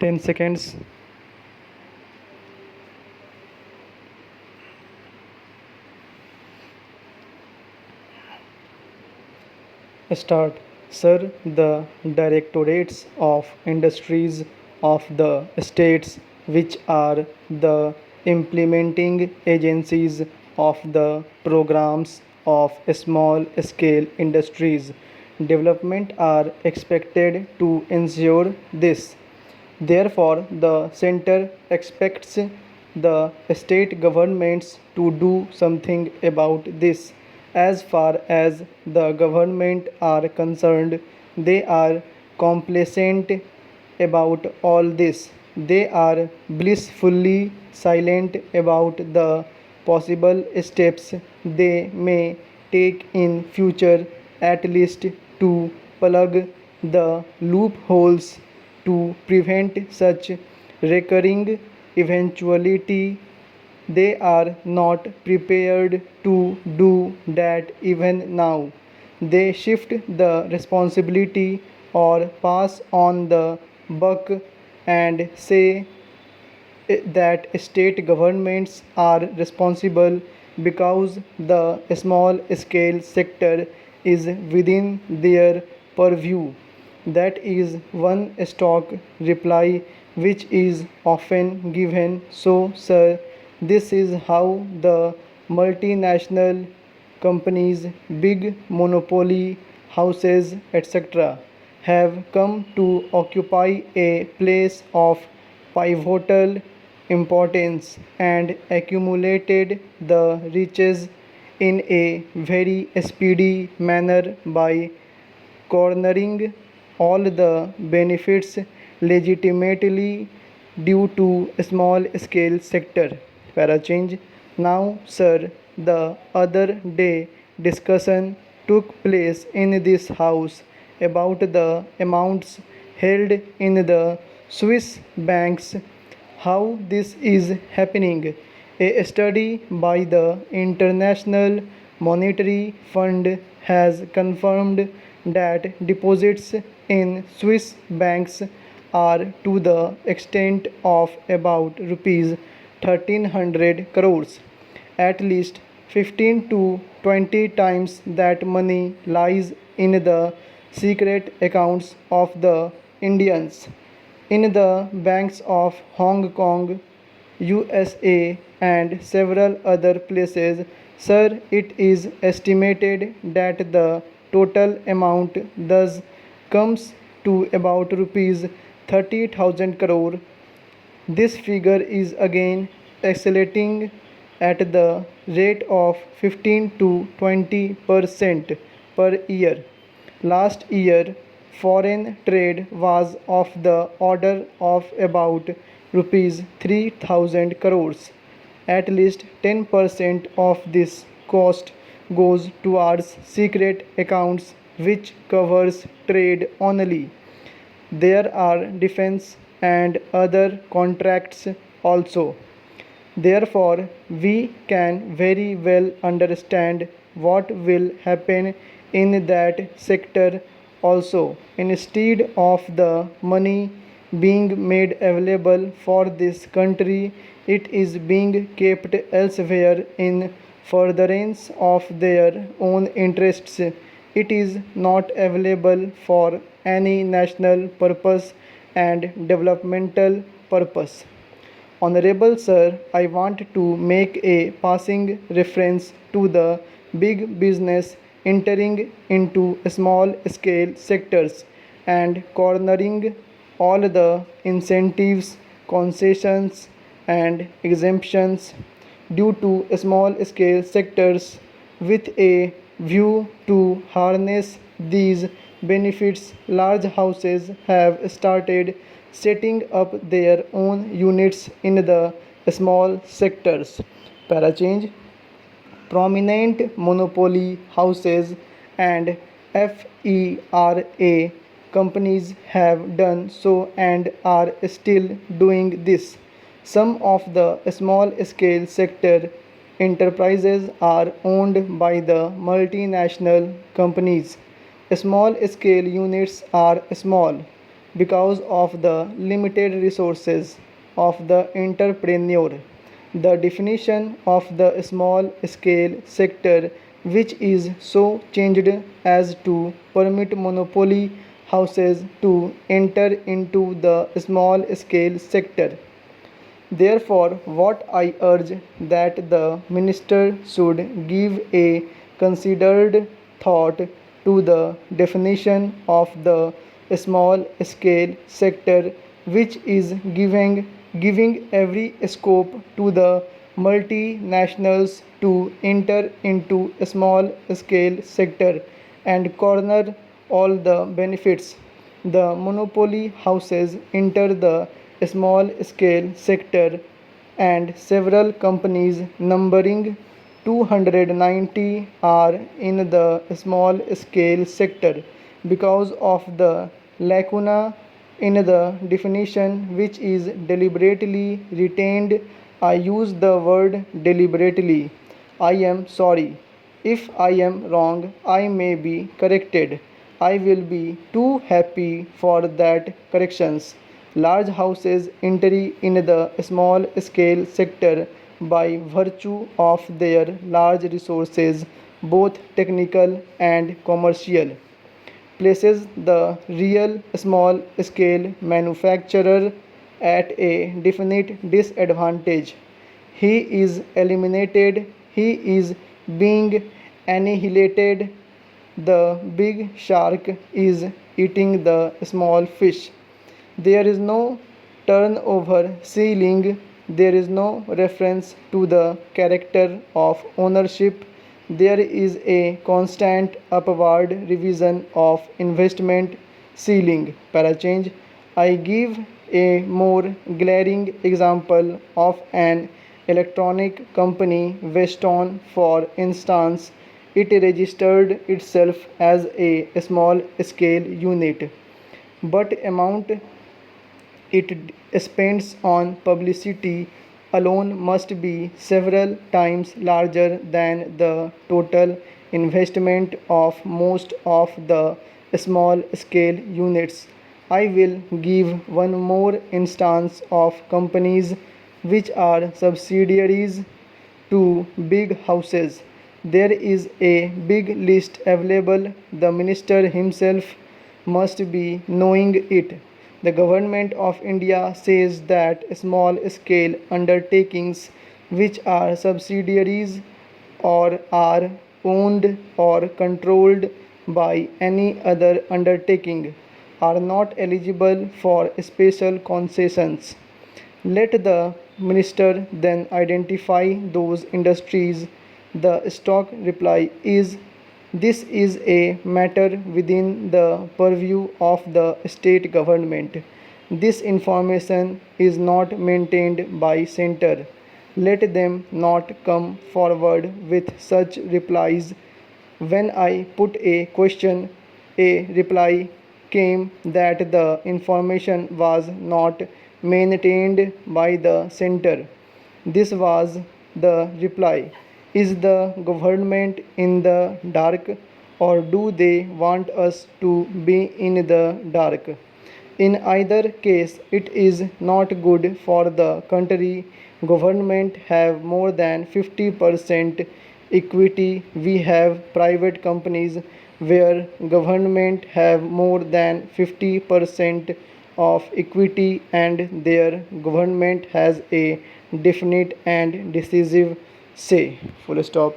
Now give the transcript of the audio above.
10 seconds. Start. Sir, the directorates of industries of the states, which are the implementing agencies of the programs of small scale industries development, are expected to ensure this. Therefore, the center expects the state governments to do something about this. As far as the government are concerned, they are complacent about all this. They are blissfully silent about the possible steps they may take in future, at least to plug the loopholes to prevent such recurring eventuality. They are not prepared to do that even now. They shift the responsibility or pass on the buck and say that state governments are responsible because the small scale sector is within their purview. That is one stock reply which is often given. So, sir, this is how the multinational companies, big monopoly houses, etc., have come to occupy a place of pivotal importance and accumulated the riches in a very speedy manner by cornering all the benefits legitimately due to small scale sector. Para change. Now, sir, the other day discussion took place in this house about the amounts held in the Swiss banks. How this is happening? A study by the International Monetary Fund has confirmed that deposits in Swiss banks are to the extent of about rupees 1300 crores. At least 15 to 20 times that money lies in the secret accounts of the Indians in the banks of Hong Kong, USA, and several other places. Sir, it is estimated that the total amount thus comes to about rupees 30,000 crore. This figure is again accelerating at the rate of 15 to 20% per year. Last year, foreign trade was of the order of about rupees 3,000 crores. At least 10% of this cost goes towards secret accounts, which covers trade only. There are defense and other contracts also. Therefore, we can very well understand what will happen in that sector also. Instead of the money being made available for this country, it is being kept elsewhere in furtherance of their own interests. It is not available for any national purpose and developmental purpose. Honorable Sir, I want to make a passing reference to the big business entering into small scale sectors and cornering all the incentives, concessions, and exemptions due to small scale sectors with a view to harness these benefits. Large houses have started setting up their own units in the small sectors. Para change. Prominent monopoly houses and FERA companies have done so and are still doing this. Some of the small scale sector enterprises are owned by the multinational companies. Small scale units are small. because of the limited resources of the entrepreneur. The definition of the small scale sector, which is so changed as to permit monopoly houses to enter into the small scale sector. Therefore, what I urge that the minister should give a considered thought to the definition of the small scale sector, which is giving every scope to the multinationals to enter into a small scale sector and corner all the benefits. The monopoly houses enter the small scale sector, and several companies numbering 290 are in the small scale sector because of the lacuna in the definition, which is deliberately retained. I use the word deliberately. I am sorry. If I am wrong, I may be corrected. I will be too happy for that corrections. Large houses enter in the small scale sector by virtue of their large resources, both technical and commercial, places the real small scale manufacturer at a definite disadvantage. He is eliminated, he is being annihilated. The big shark is eating the small fish. There is no turnover ceiling, there is no reference to the character of ownership. There is a constant upward revision of investment ceiling. Parachange. I give a more glaring example of an electronic company, Weston, for instance. It registered itself as a small scale unit, but amount it spends on publicity alone must be several times larger than the total investment of most of the small scale units. I will give one more instance of companies which are subsidiaries to big houses. There is a big list available. The minister himself must be knowing it. The government of India says that small scale undertakings which are subsidiaries or are owned or controlled by any other undertaking are not eligible for special concessions. Let the minister then identify those industries. The stock reply is, this is a matter within the purview of the state government. This information is not maintained by center. Let them not come forward with such replies. When I put a question, a reply came that the information was not maintained by the center. This was the reply. Is the government in the dark, or do they want us to be in the dark? In either case, it is not good for the country. Government have more than 50% equity. We have private companies where government have more than 50% of equity, and their government has a definite and decisive say. Full stop.